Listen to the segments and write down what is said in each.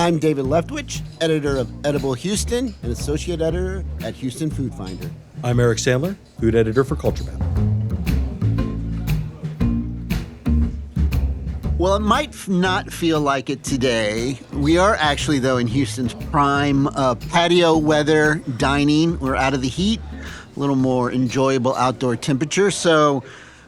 I'm David Leftwich, editor of Edible Houston and associate editor at Houston Food Finder. I'm Eric Sandler, food editor for Culture Map. Well, it might not feel like it today. We are actually, though, in Houston's prime patio weather dining. We're out of the heat, a little more enjoyable outdoor temperature. So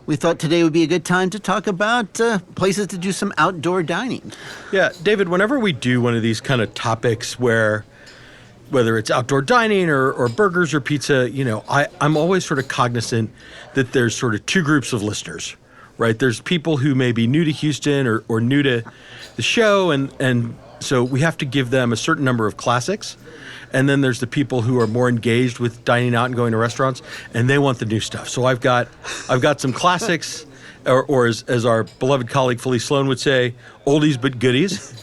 we thought today would be a good time to talk about places to do some outdoor dining. Yeah, David, whenever we do one of these kind of topics whether it's outdoor dining or burgers or pizza, I'm always sort of cognizant that there's sort of two groups of listeners, right? There's people who may be new to Houston or new to the show, and so we have to give them a certain number of classics. And then there's the people who are more engaged with dining out and going to restaurants, and they want the new stuff. So I've got some classics, or as our beloved colleague Felice Sloan would say, oldies but goodies.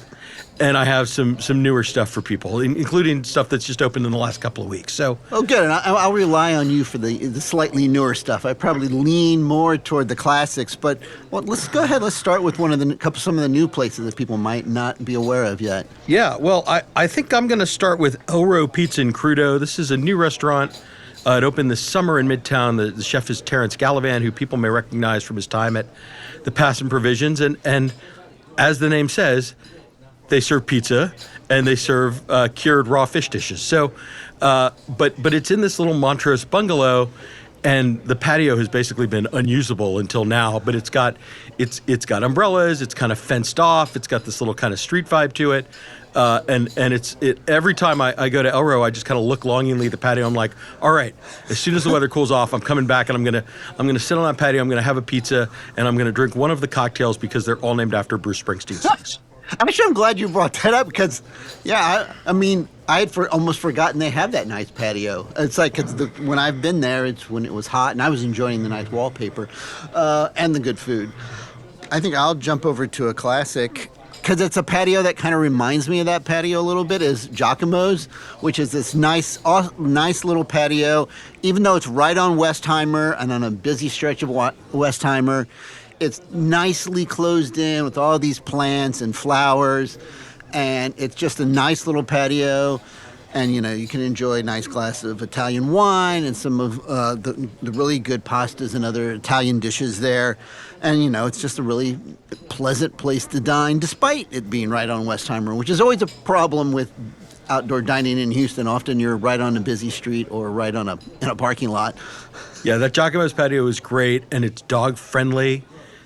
And I have some newer stuff for people, including stuff that's just opened in the last couple of weeks. So, good. And I'll rely on you for the slightly newer stuff. I probably lean more toward the classics. But let's go ahead. Let's start with some of the new places that people might not be aware of yet. Yeah. Well, I think I'm going to start with Elro Pizza and Crudo. This is a new restaurant. It opened this summer in Midtown. The chef is Terrence Gallivan, who people may recognize from his time at the Passion Provisions. And as the name says, they serve pizza and they serve cured raw fish dishes. So, but it's in this little Montrose bungalow, and the patio has basically been unusable until now. But it's got umbrellas. It's kind of fenced off. It's got this little kind of street vibe to it. And every time I go to Elro, I just kind of look longingly at the patio. I'm like, all right, as soon as the weather cools off, I'm coming back and I'm gonna sit on that patio. I'm gonna have a pizza and I'm gonna drink one of the cocktails because they're all named after Bruce Springsteen songs. Actually, I'm glad you brought that up because, I had almost forgotten they have that nice patio. It's like, when I've been there, it's when it was hot, and I was enjoying the nice wallpaper and the good food. I think I'll jump over to a classic because it's a patio that kind of reminds me of that patio a little bit, is Giacomo's, which is this nice little patio. Even though it's right on Westheimer and on a busy stretch of Westheimer, it's nicely closed in with all these plants and flowers, and it's just a nice little patio. And, you can enjoy a nice glass of Italian wine and some of the really good pastas and other Italian dishes there. And, it's just a really pleasant place to dine, despite it being right on Westheimer, which is always a problem with outdoor dining in Houston. Often you're right on a busy street or right in a parking lot. Yeah, that Giacomo's patio is great, and it's dog-friendly.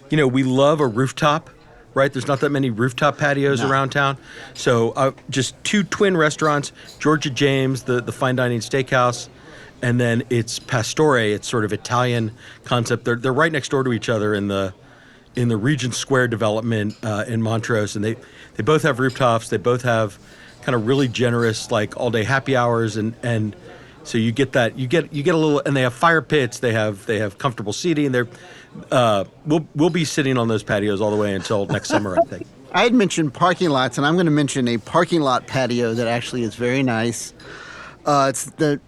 We love a rooftop, right? There's not that many rooftop patios around town. So just two twin restaurants, Georgia James, the fine dining steakhouse, and then it's Pastore. It's sort of Italian concept. They're right next door to each other in the Regent Square development in Montrose, and they both have rooftops. They both have kind of really generous like all day happy hours, and so you get a little, and they have fire pits. They have comfortable seating. We'll be sitting on those patios all the way until next summer, I think. I had mentioned parking lots, and I'm going to mention a parking lot patio that actually is very nice. It's the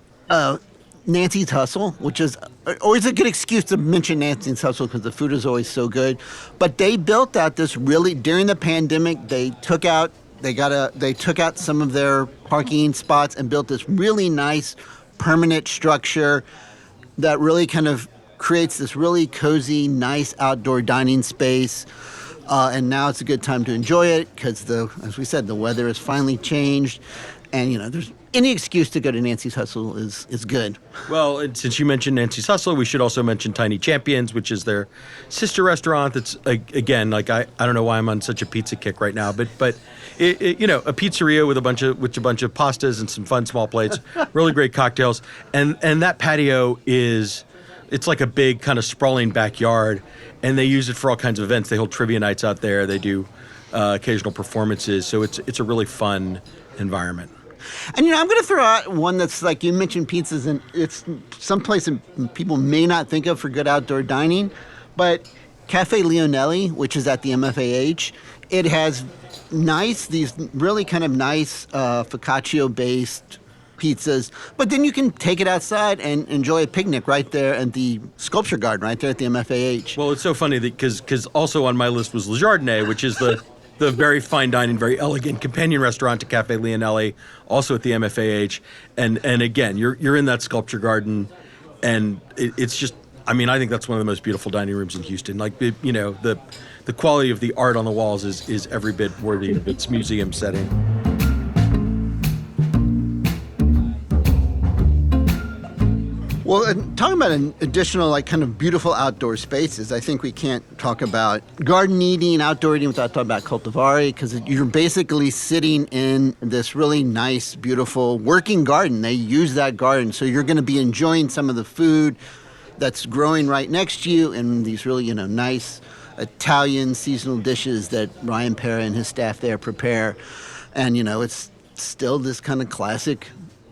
Nancy's Hustle, which is always a good excuse to mention Nancy's Hustle because the food is always so good. But they built out this during the pandemic, they took out some of their parking spots and built this really nice permanent structure that really kind of creates this really cozy, nice outdoor dining space. And now it's a good time to enjoy it because, as we said, the weather has finally changed. And, there's any excuse to go to Nancy's Hustle is good. Well, and since you mentioned Nancy's Hustle, we should also mention Tiny Champions, which is their sister restaurant. That's, again, like I don't know why I'm on such a pizza kick right now, but a pizzeria with a bunch of pastas and some fun small plates, really great cocktails. And that patio it's like a big kind of sprawling backyard, and they use it for all kinds of events. They hold trivia nights out there. They do occasional performances. So it's a really fun environment. And, I'm going to throw out one that's like you mentioned pizzas, and it's someplace people may not think of for good outdoor dining, but Cafe Leonelli, which is at the MFAH, it has these really kind of nice focaccia-based pizzas, but then you can take it outside and enjoy a picnic right there at the sculpture garden right there at the MFAH. Well, it's so funny because also on my list was Le Jardinier, which is the the very fine dining, very elegant companion restaurant to Cafe Leonelli, also at the MFAH. And again, you're in that sculpture garden, and it's just, I mean, I think that's one of the most beautiful dining rooms in Houston. Like, the quality of the art on the walls is every bit worthy of its museum setting. Well, and talking about an additional, like, kind of beautiful outdoor spaces, I think we can't talk about garden eating, outdoor eating without talking about Cultivari, because you're basically sitting in this really nice, beautiful working garden. They use that garden, so you're going to be enjoying some of the food that's growing right next to you, and these really, nice Italian seasonal dishes that Ryan Pera and his staff there prepare. And, it's still this kind of classic.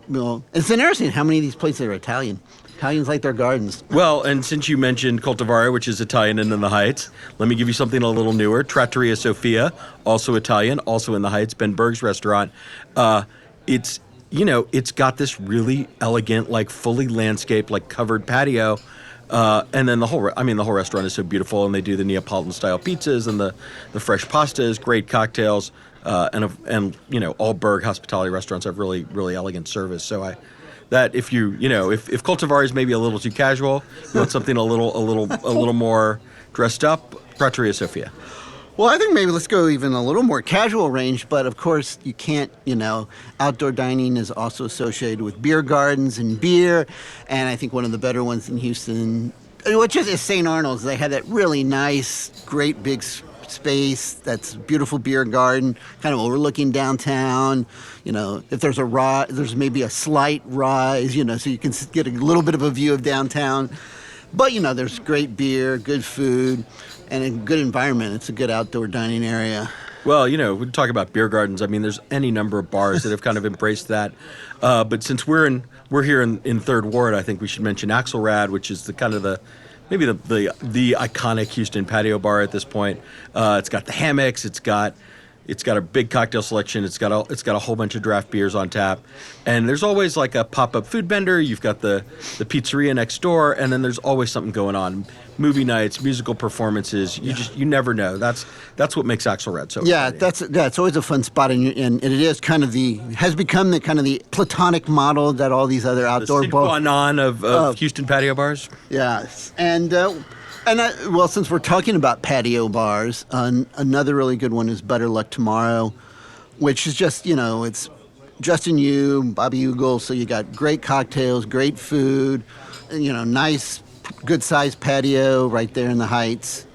It's interesting how many of these places are Italian. Italians like their gardens. Well, and since you mentioned Cultivari, which is Italian and in the Heights, let me give you something a little newer. Trattoria Sofia, also Italian, also in the Heights, Ben Berg's restaurant. It's got this really elegant, like fully landscaped, like covered patio. And then the whole restaurant is so beautiful, and they do the Neapolitan style pizzas and the fresh pastas, great cocktails, and all Berg hospitality restaurants have really, really elegant service. So if Cultivari is maybe a little too casual, you want something a little more dressed up, Trattoria Sofia. Well, I think maybe let's go even a little more casual range, but of course you can't, outdoor dining is also associated with beer gardens and beer, and I think one of the better ones in Houston, which is St. Arnold's. They have that really nice, great big space that's beautiful beer garden, kind of overlooking downtown. If there's there's maybe a slight rise, so you can get a little bit of a view of downtown. But, there's great beer, good food, and a good environment. It's a good outdoor dining area. Well, we talk about beer gardens. I mean, there's any number of bars that have kind of embraced that. But since we're here in Third Ward, I think we should mention Axelrad, which is the iconic Houston patio bar at this point. It's got the hammocks. It's got a big cocktail selection. It's got a whole bunch of draft beers on tap, and there's always like a pop-up food vendor. You've got the pizzeria next door, and then there's always something going on. Movie nights, musical performances. You never know. That's what makes Axelrad so exciting. It's always a fun spot, and it is kind of has become the kind of the platonic model that all these other outdoor the sine qua non of Houston patio bars. Yes, and since we're talking about patio bars, another really good one is Better Luck Tomorrow, which is just, it's Justin Yu, Bobby Ugal, so you got great cocktails, great food, nice, good-sized patio right there in the Heights.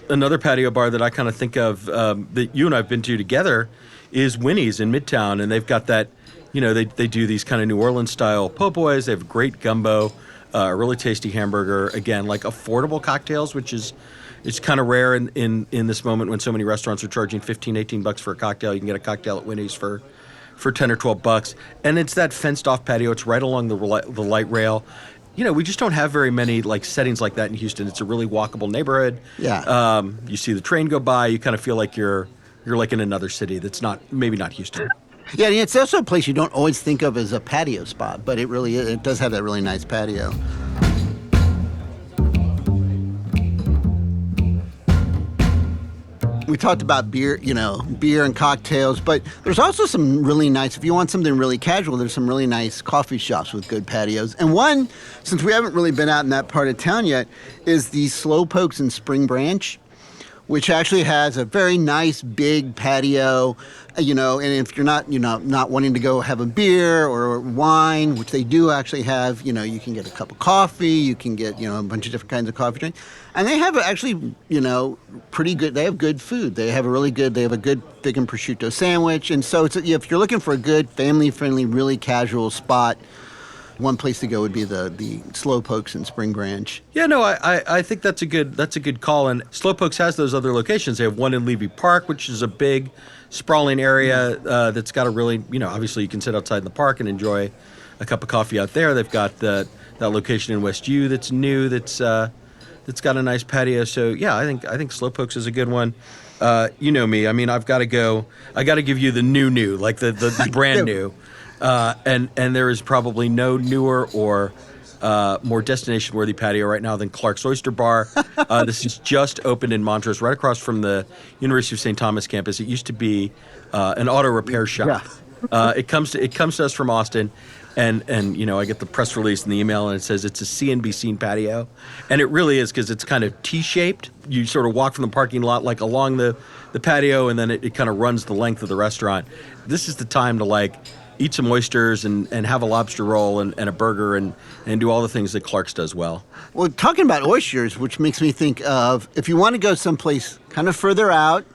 Another patio bar that I kind of think of that you and I have been to together is Winnie's in Midtown, and they've got that, they do these kind of New Orleans-style po' boys. They have great gumbo. A really tasty hamburger, again, like affordable cocktails, which is it's kind of rare in this moment when so many restaurants are charging $15-18 for a cocktail. You can get a cocktail at Winnie's for $10 or $12, and it's that fenced off patio. It's right along the light rail. We just don't have very many like settings like that in Houston. It's a really walkable neighborhood. Yeah. You see the train go by. You kind of feel like you're like in another city that's maybe not Houston. Yeah, and it's also a place you don't always think of as a patio spot, but it does have that really nice patio. We talked about beer and cocktails, but there's also some really nice, if you want something really casual, there's some really nice coffee shops with good patios. And one, since we haven't really been out in that part of town yet, is the Slow Pokes in Spring Branch, which actually has a very nice big patio, and if you're not wanting to go have a beer or wine, which they do actually have, you can get a cup of coffee, you can get, a bunch of different kinds of coffee drinks. And they have actually, pretty good, they have good food. They have a good fig and prosciutto sandwich. And so if you're looking for a good family-friendly, really casual spot, one place to go would be the Slow Pokes in Spring Branch. Yeah, no, I think that's a good call. And Slow Pokes has those other locations. They have one in Levy Park, which is a big, sprawling area that's got a really, obviously you can sit outside in the park and enjoy a cup of coffee out there. They've got that location in West U that's new, that's got a nice patio. So yeah, I think Slow Pokes is a good one. You know me. I mean, I got to give you the new, like the brand new. And there is probably no newer or more destination-worthy patio right now than Clark's Oyster Bar. This is just opened in Montrose, right across from the University of St. Thomas campus. It used to be an auto repair shop. Yeah. It comes to us from Austin, and I get the press release and the email, and it says it's a see and be seen patio, and it really is because it's kind of T-shaped. You sort of walk from the parking lot like along the patio, and then it kind of runs the length of the restaurant. This is the time to eat some oysters and have a lobster roll and a burger and do all the things that Clark's does well. Well, talking about oysters, which makes me think of if you want to go someplace kind of further out,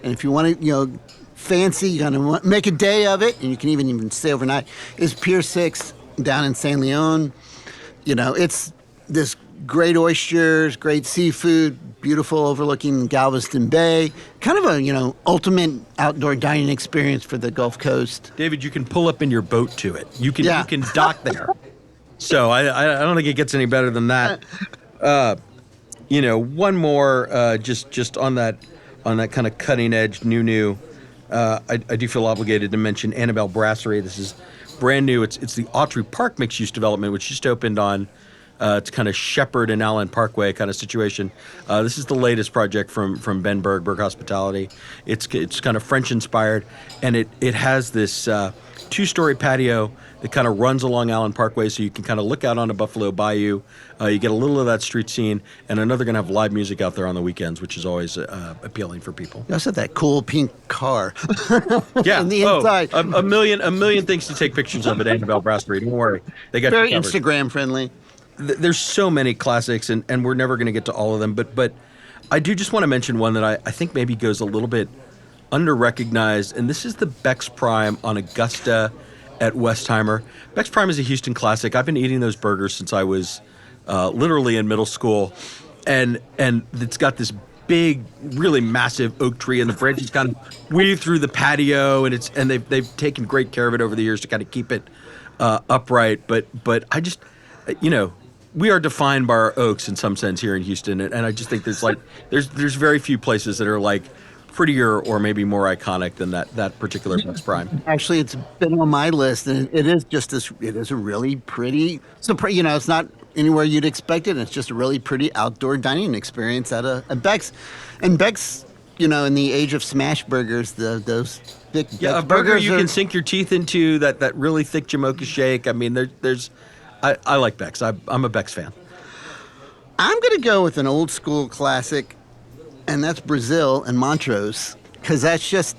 and if you want to, fancy, you're going to make a day of it, and you can even stay overnight, is Pier 6 down in San Leon. It's this great oysters, great seafood, beautiful overlooking Galveston Bay. Kind of a, ultimate outdoor dining experience for the Gulf Coast. David, you can pull up in your boat to it. You can Yeah. you can dock there. So I don't think it gets any better than that. One more just on that kind of cutting edge new. I do feel obligated to mention Annabelle Brasserie. This is brand new. It's the Autry Park mixed-use development, which just opened on it's kind of Shepherd and Allen Parkway kind of situation. This is the latest project from Ben Berg Hospitality. It's kind of French-inspired, and it has this two-story patio that kind of runs along Allen Parkway, so you can kind of look out onto Buffalo Bayou. You get a little of that street scene, and I know they're going to have live music out there on the weekends, which is always appealing for people. You also have that cool pink car. Yeah. On the inside. A million things to take pictures of at Annabelle Brasserie. Don't worry. They got Very you covered. Instagram friendly. There's so many classics, and we're never going to get to all of them, but I do just want to mention one that I think maybe goes a little bit under-recognized, and this is the Beck's Prime on Augusta at Westheimer. Beck's Prime is a Houston classic. I've been eating those burgers since I was literally in middle school, and it's got this big, really massive oak tree, and the branches kind of weave through the patio, and they've taken great care of it over the years to kind of keep it upright. But I just, we are defined by our oaks in some sense here in Houston, and I just think there's very few places that are prettier or maybe more iconic than that particular Beck's Prime. Actually, it's been on my list, and it is just this. It is a really pretty. It's not anywhere you'd expect it. And it's just a really pretty outdoor dining experience at a Beck's. And Beck's, in the age of smash burgers, those thick Yeah, Beck's a burger burgers you are- can sink your teeth into. That really thick Jamocha shake. I mean, I like Beck's. I'm a Beck's fan. I'm going to go with an old school classic, and that's Brazil and Montrose, because that's just,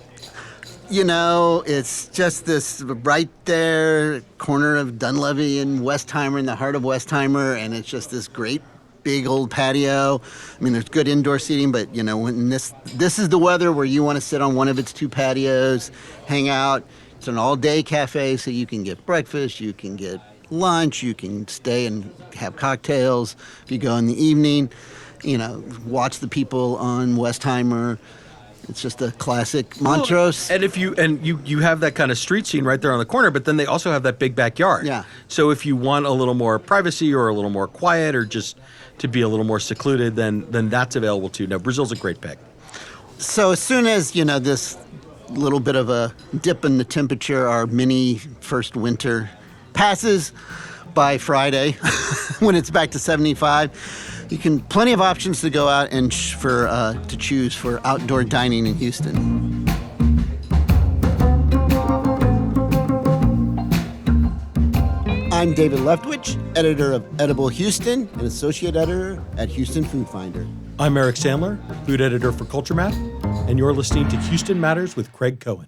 it's just this right there corner of Dunleavy and Westheimer, in the heart of Westheimer, and it's just this great big old patio. I mean, there's good indoor seating, but when this is the weather where you want to sit on one of its two patios, hang out. It's an all-day cafe, so you can get breakfast, you can get lunch, you can stay and have cocktails. If you go in the evening, watch the people on Westheimer. It's just a classic Montrose. And if you have that kind of street scene right there on the corner, but then they also have that big backyard. Yeah. So if you want a little more privacy or a little more quiet or just to be a little more secluded, then that's available too. Now, Brazil's a great pick. So as soon as, this little bit of a dip in the temperature, our mini first winter passes by Friday, when it's back to 75, you can plenty of options to go out and to choose for outdoor dining in Houston. I'm David Leftwich, editor of Edible Houston and associate editor at Houston Food Finder. I'm Eric Sandler, food editor for Culture Map, and you're listening to Houston Matters with Craig Cohen.